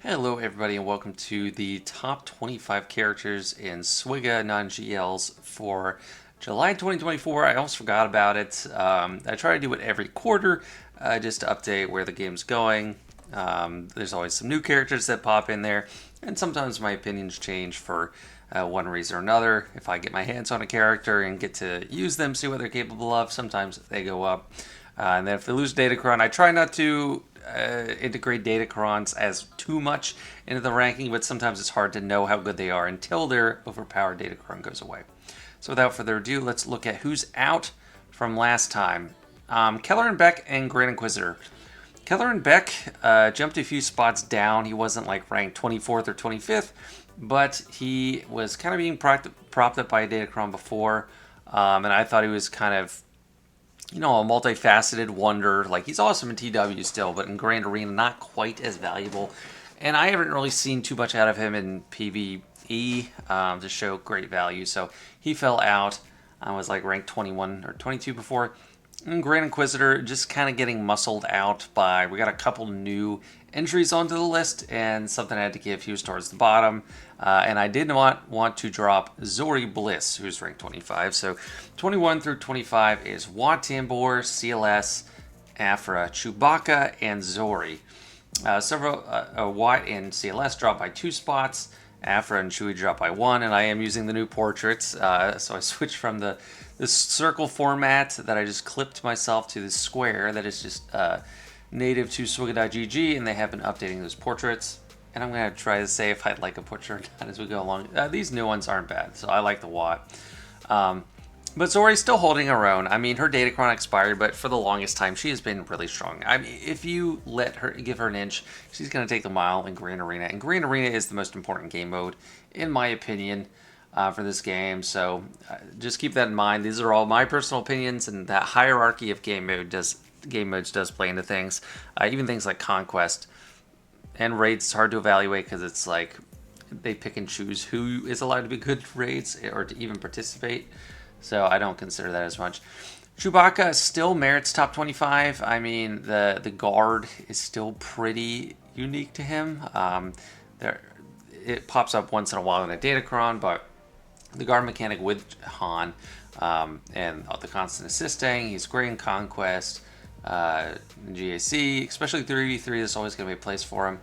Hello everybody and welcome to the top 25 characters in SWGOH non-GLs for July 2024. I almost forgot about it. I try to do it every quarter just to update where the game's going. There's always some new characters that pop in there, and sometimes my opinions change for one reason or another. If I get my hands on a character and get to use them, see what they're capable of, sometimes they go up. And then if they lose Datacron, I try not to integrate Datacrons as too much into the ranking, but sometimes it's hard to know how good they are until their overpowered Datacron goes away. So without further ado, let's look at who's out from last time. Keller and Beck and Grand Inquisitor. Keller and Beck jumped a few spots down. He wasn't like ranked 24th or 25th, but he was kind of being propped up by a Datacron before, and I thought he was kind of a multifaceted wonder. Like, he's awesome in TW still, but in Grand Arena, not quite as valuable. And I haven't really seen too much out of him in PvE to show great value. So he fell out. I was like ranked 21 or 22 before. And Grand Inquisitor just kind of getting muscled out by, we got a couple new entries onto the list, and something I had to give. He was towards the bottom. And I did not want to drop Zori Bliss, who's ranked 25. So 21 through 25 is Wat Tambor, CLS, Afra, Chewbacca, and Zori. Wat and CLS dropped by 2 spots. Afra and Chewie dropped by 1, and I am using the new portraits. So I switched from the circle format that I just clipped myself to the square that is just native to SWGOH.gg, and they have been updating those portraits. And I'm going to try to say if I'd like a portrait as we go along. These new ones aren't bad, so I like the Wat. But Zori's still holding her own. I mean, her Datacron expired, but for the longest time, she has been really strong. I mean, if you give her an inch, she's going to take the mile in Grand Arena. And Grand Arena is the most important game mode, in my opinion, for this game. So just keep that in mind. These are all my personal opinions, and that hierarchy of game modes does play into things. Even things like Conquest and raids is hard to evaluate because it's like they pick and choose who is allowed to be good raids or to even participate. So I don't consider that as much. Chewbacca still merits top 25. I mean, the guard is still pretty unique to him. It pops up once in a while in a Datacron, but the guard mechanic with Han and the constant assisting, he's great in Conquest, GAC, especially 3v3 is always going to be a place for him.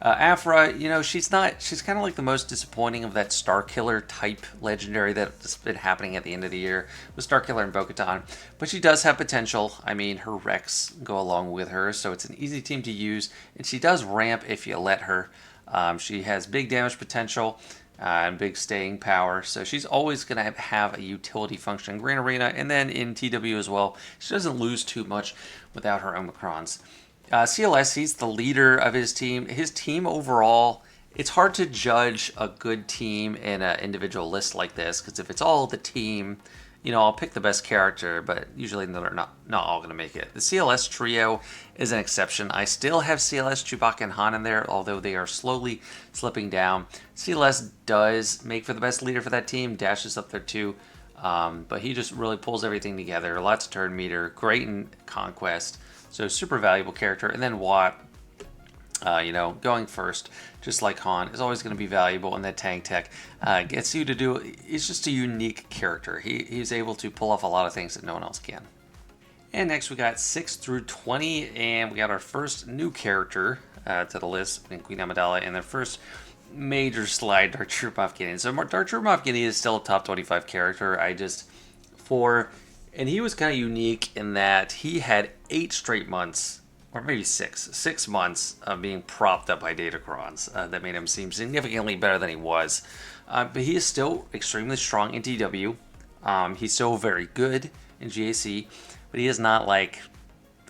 Afra, she's kind of like the most disappointing of that Starkiller type legendary that's been happening at the end of the year with Starkiller and Bo-Katan. But she does have potential. I mean, her Rex go along with her, so it's an easy team to use. And she does ramp if you let her. She has big damage potential and big staying power. So she's always going to have a utility function in Grand Arena. And then in TW as well, she doesn't lose too much without her Omicrons. CLS, he's the leader of his team. His team overall, it's hard to judge a good team in an individual list like this, because if it's all the team, I'll pick the best character, but usually they're not all going to make it. The CLS trio is an exception. I still have CLS, Chewbacca, and Han in there, although they are slowly slipping down. CLS does make for the best leader for that team. Dash is up there too, but he just really pulls everything together. Lots of turn meter, great in Conquest. So super valuable character. And then Wat, going first, just like Han, is always going to be valuable. And that tank tech gets you to do, he's just a unique character. He's able to pull off a lot of things that no one else can. And next we got 6 through 20, and we got our first new character to the list, Queen Amidala, and their first major slide, Dark Trooper Moff Gideon. So Dark Trooper Moff Gideon is still a top 25 character. And he was kind of unique in that he had 8 straight months, or maybe 6 months of being propped up by Datacrons that made him seem significantly better than he was. But he is still extremely strong in TW. He's still very good in GAC, but he is not like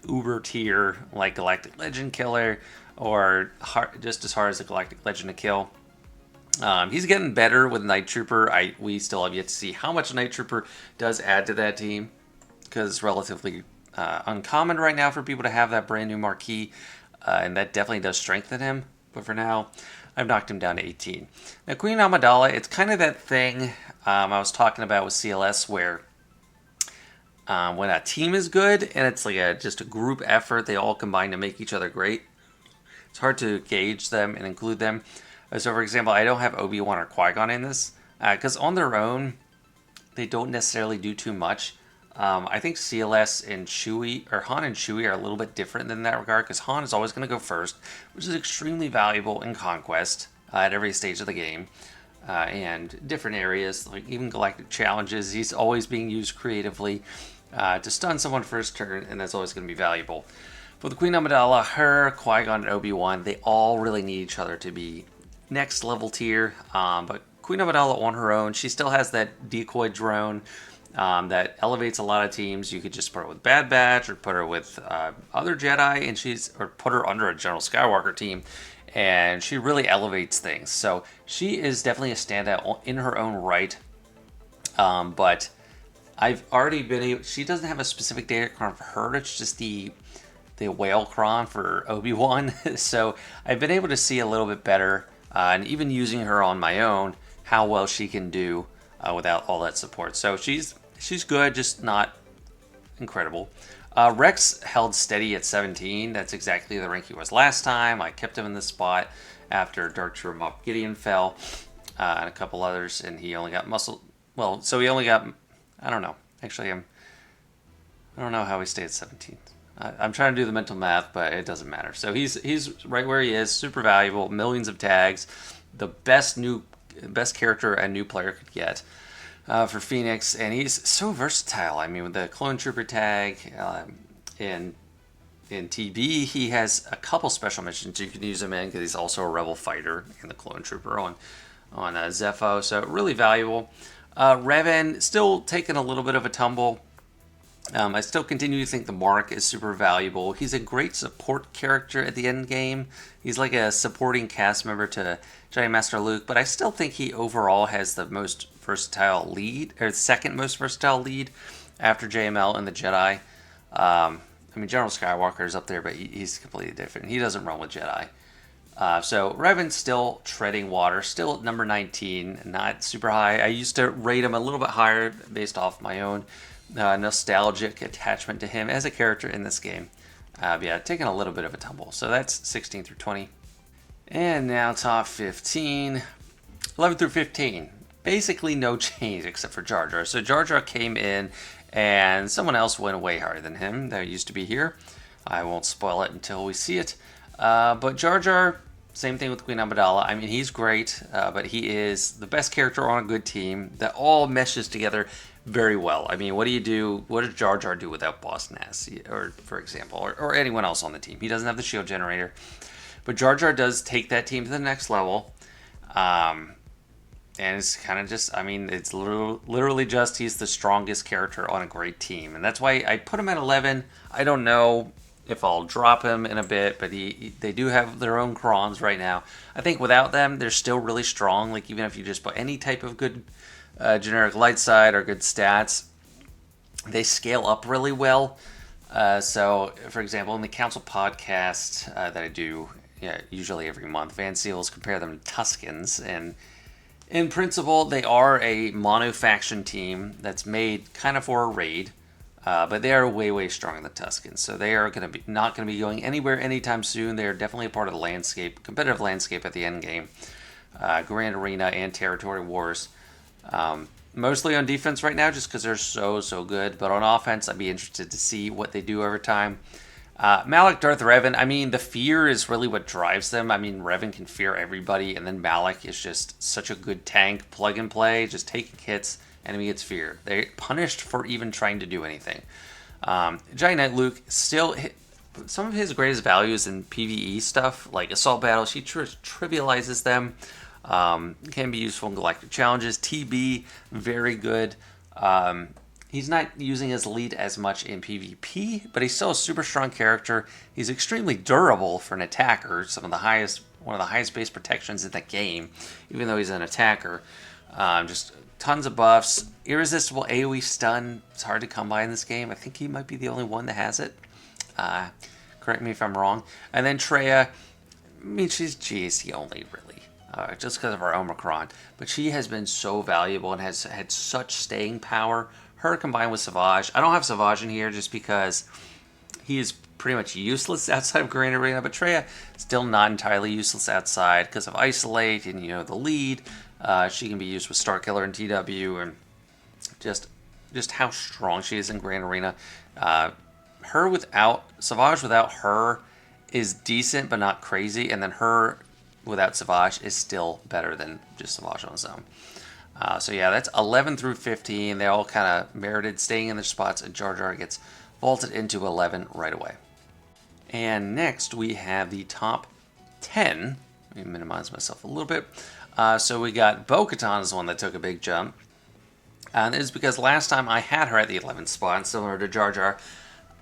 uber tier like Galactic Legend Killer or just as hard as a Galactic Legend to kill. He's getting better with Night Trooper. We still have yet to see how much Night Trooper does add to that team, because it's relatively uncommon right now for people to have that brand new marquee, and that definitely does strengthen him. But for now, I've knocked him down to 18. Now, Queen Amidala, it's kind of that thing I was talking about with CLS, where when a team is good and it's like just a group effort, they all combine to make each other great. it's hard to gauge them and include them. So, for example, I don't have Obi-Wan or Qui-Gon in this because on their own, they don't necessarily do too much. I think CLS and Chewie, or Han and Chewie, are a little bit different in that regard because Han is always going to go first, which is extremely valuable in Conquest at every stage of the game. And different areas, like even galactic challenges, he's always being used creatively to stun someone first turn, and that's always going to be valuable. For the Queen Amidala, her, Qui-Gon, and Obi-Wan, they all really need each other to be next level tier. But Queen Amidala on her own, she still has that decoy drone that elevates a lot of teams. You could just put her with Bad Batch or put her with other Jedi, and or put her under a General Skywalker team, and she really elevates things. So she is definitely a standout in her own right. But I've already been able. She doesn't have a specific Datacron for her. It's just the whale cron for Obi-Wan. So I've been able to see a little bit better, and even using her on my own, how well she can do without all that support. So she's good, just not incredible. Rex held steady at 17. That's exactly the rank he was last time. I kept him in this spot after Dark Trooper Moff Gideon fell, and a couple others, and he only got muscle. Well, so he only got. I don't know. Actually, I don't know how he stayed at 17. I'm trying to do the mental math, but it doesn't matter. So he's right where he is. Super valuable. Millions of tags. The best character a new player could get for Phoenix, and he's so versatile. I mean, with the Clone Trooper tag in TB, he has a couple special missions you can use him in because he's also a Rebel fighter in the Clone Trooper on Zepho. So really valuable. Revan still taking a little bit of a tumble. I still continue to think the Mark is super valuable. He's a great support character at the end game. He's like a supporting cast member to Jedi Master Luke, but I still think he overall has the most versatile lead, or the second most versatile lead after JML and the Jedi. I mean, General Skywalker is up there, but he's completely different. He doesn't run with Jedi. So Revan's still treading water, still at number 19, not super high. I used to rate him a little bit higher based off my own nostalgic attachment to him as a character in this game. But yeah, taking a little bit of a tumble. So that's 16 through 20. And now top 15. 11 through 15. Basically no change except for Jar Jar. So Jar Jar came in and someone else went way higher than him that used to be here. I won't spoil it until we see it. But Jar Jar, same thing with Queen Amidala. I mean, he's great, but he is the best character on a good team that all meshes together very well. I mean, what do you do? What does Jar Jar do without Boss Nass, or for example, or anyone else on the team? He doesn't have the shield generator, but Jar Jar does take that team to the next level. And it's kind of just, I mean, it's literally just he's the strongest character on a great team, and that's why I put him at 11. I don't know if I'll drop him in a bit, but they do have their own crons right now. I think without them, they're still really strong. Like even if you just put any type of good generic light side or good stats, they scale up really well. So, for example, in the Council podcast that I do usually every month, Van Seals compare them to Tuskens, and in principle, they are a mono-faction team that's made kind of for a raid, but they are way, way stronger than Tuskens. So they are not going to be going anywhere anytime soon. They are definitely a part of the landscape, competitive landscape at the end game, Grand Arena and Territory Wars. Mostly on defense right now just because they're so good, but on offense I'd be interested to see what they do over time. Malak, Darth, Revan, I mean, the fear is really what drives them. I mean, Revan can fear everybody, and then Malak is just such a good tank, plug and play, just taking hits, enemy gets feared. They're punished for even trying to do anything. Jedi Knight Luke still some of his greatest values in PvE stuff, like assault battles, he trivializes them. Can be useful in galactic challenges. TB, very good. He's not using his lead as much in PvP, but he's still a super strong character. He's extremely durable for an attacker. One of the highest base protections in the game, even though he's an attacker. Just tons of buffs. Irresistible AoE stun. It's hard to come by in this game. I think he might be the only one that has it. Correct me if I'm wrong. And then Traya, I mean, she's GAC only, really. Just because of her Omicron. But she has been so valuable and has had such staying power. Her combined with Savage. I don't have Savage in here just because he is pretty much useless outside of Grand Arena, but Treya still not entirely useless outside because of Isolate and, the lead. She can be used with Starkiller and TW, and just how strong she is in Grand Arena. Her without SWGOH without her is decent but not crazy, and then her without SWGOH is still better than just SWGOH on its own. So yeah, that's 11 through 15. They all kind of merited staying in their spots, and Jar Jar gets vaulted into 11 right away. And next we have the top 10. Let me minimize myself a little bit. So we got Bo-Katan is the one that took a big jump. And it's because last time I had her at the 11th spot, similar to Jar Jar,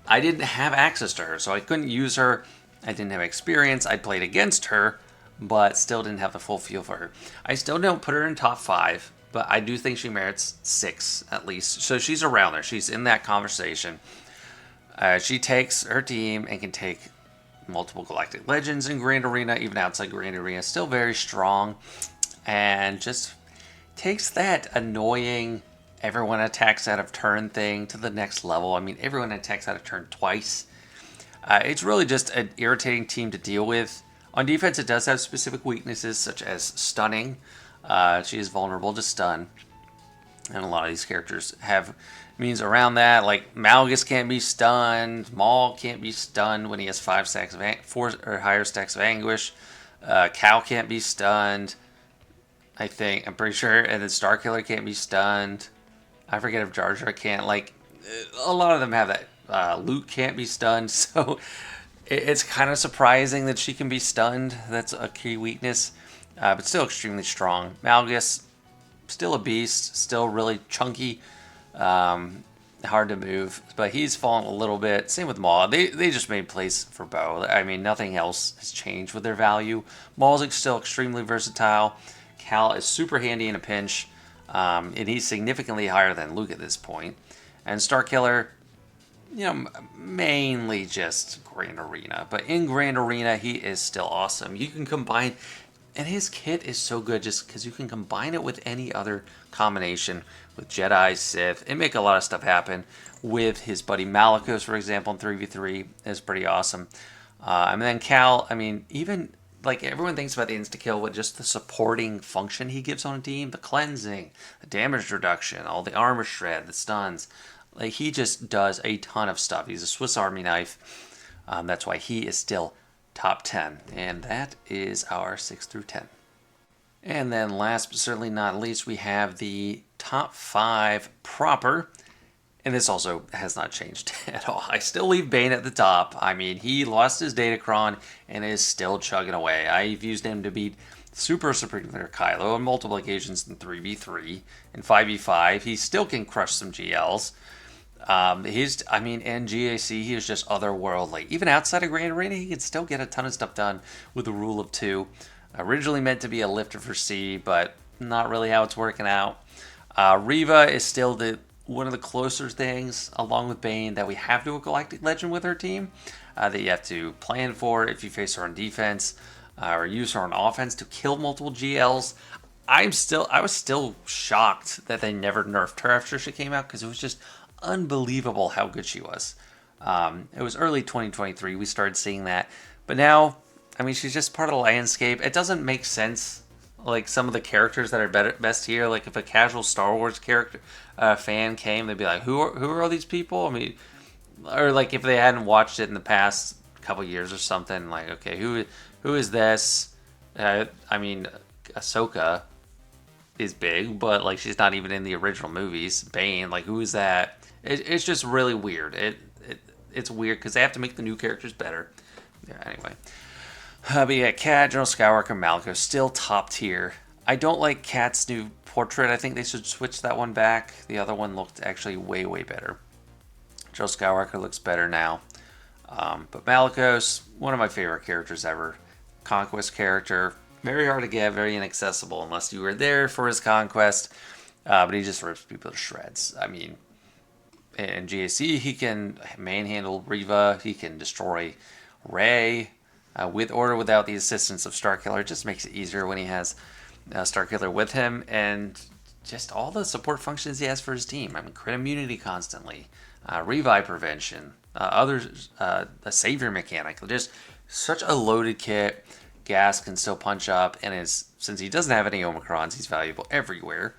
I didn't have access to her, so I couldn't use her. I didn't have experience. I played against her, but still didn't have the full feel for her. I still don't put her in top 5, but I do think she merits 6 at least. So she's around there. She's in that conversation. She takes her team and can take multiple Galactic Legends in Grand Arena, even outside Grand Arena. Still very strong, and just takes that annoying everyone attacks out of turn thing to the next level. I mean, everyone attacks out of turn twice. It's really just an irritating team to deal with. On defense, it does have specific weaknesses, such as stunning. She is vulnerable to stun. And a lot of these characters have means around that. Like, Malgus can't be stunned. Maul can't be stunned when he has 4 or higher stacks of Anguish. Cal can't be stunned, I'm pretty sure. And then Starkiller can't be stunned. I forget if Jar Jar can't. Like, a lot of them have that. Luke can't be stunned. So it's kind of surprising that she can be stunned. That's a key weakness. But still extremely strong. Malgus, still a beast. Still really chunky. Hard to move. But he's fallen a little bit. Same with Maul. They just made plays for Bo. I mean, nothing else has changed with their value. Maul's still extremely versatile. Cal is super handy in a pinch. And he's significantly higher than Luke at this point. And Starkiller, mainly just Grand Arena. But in Grand Arena, he is still awesome. You can combine, and his kit is so good just because you can combine it with any other combination with Jedi, Sith, and make a lot of stuff happen. With his buddy Malicos, for example, in 3v3 is pretty awesome. And then Cal, I mean, even like everyone thinks about the insta-kill with just the supporting function he gives on a team, the cleansing, the damage reduction, all the armor shred, the stuns. Like, he just does a ton of stuff. He's a Swiss Army knife. That's why he is still top 10. And that is our 6 through 10. And then last but certainly not least, we have the top 5 proper. And this also has not changed at all. I still leave Bane at the top. I mean, he lost his Datacron and is still chugging away. I've used him to beat Super Supreme Kylo on multiple occasions in 3v3 and 5v5. He still can crush some GLs. In GAC, he is just otherworldly. Even outside of Grand Arena, he can still get a ton of stuff done with the rule of 2. Originally meant to be a lifter for C, but not really how it's working out. Reva is still one of the closer things, along with Bane, that we have to a Galactic Legend with her team, that you have to plan for if you face her on defense, or use her on offense to kill multiple GLs. I was still shocked that they never nerfed her after she came out, because it was just unbelievable how good she was. It was early 2023 we started seeing that, but now, I mean, she's just part of the landscape. It doesn't make sense. Like, some of the characters that are best here, like if a casual Star Wars character fan came, they'd be like, who are all these people? I mean, or like if they hadn't watched it in the past couple years or something, like, okay, who is this? I mean, Ahsoka is big, but like, she's not even in the original movies. Bane, like, who is that? It's just really weird. It's weird because they have to make the new characters better. Yeah, anyway. But yeah, Cat, General Skywalker, Malco, still top tier. I don't like Cat's new portrait. I think they should switch that one back. The other one looked actually way, way better. General Skywalker looks better now. But Malicos, one of my favorite characters ever. Conquest character. Very hard to get, very inaccessible unless you were there for his conquest. But he just rips people to shreds. I mean, in GAC, he can manhandle Reva. He can destroy Rey. With or without the assistance of Starkiller. It just makes it easier when he has Starkiller with him, and just all the support functions he has for his team. I mean, crit immunity constantly, revive prevention, a savior mechanic. Just such a loaded kit. Gas can still punch up, and since he doesn't have any Omicrons, he's valuable everywhere.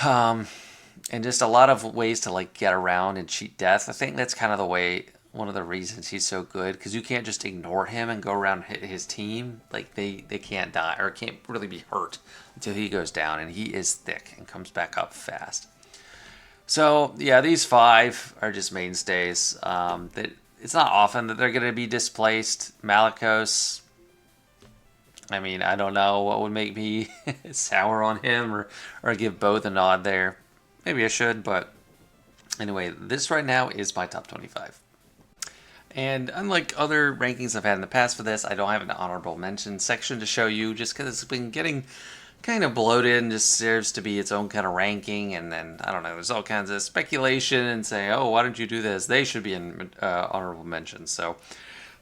And just a lot of ways to like get around and cheat death. I think that's kind of the way, one of the reasons he's so good, because you can't just ignore him and go around hit his team. Like they can't die or can't really be hurt until he goes down, and he is thick and comes back up fast. So yeah, these 5 are just mainstays. That it's not often that they're going to be displaced. Malicos, I mean, I don't know what would make me sour on him or give both a nod there. Maybe I should, but anyway, this right now is my top 25. And unlike other rankings I've had in the past for this, I don't have an honorable mention section to show you just because it's been getting kind of bloated and just serves to be its own kind of ranking. And then, I don't know, there's all kinds of speculation and saying, oh, why don't you do this? They should be in honorable mentions. So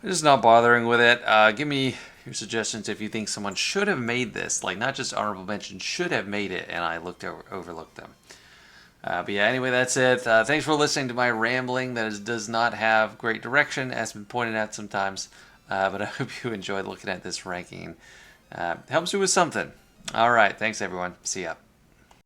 I'm just not bothering with it. Give me your suggestions if you think someone should have made this, like not just honorable mention, should have made it, and I overlooked them. But yeah, anyway, that's it. Thanks for listening to my rambling that does not have great direction, as been pointed out sometimes. But I hope you enjoyed looking at this ranking. Helps you with something. All right. Thanks, everyone. See ya.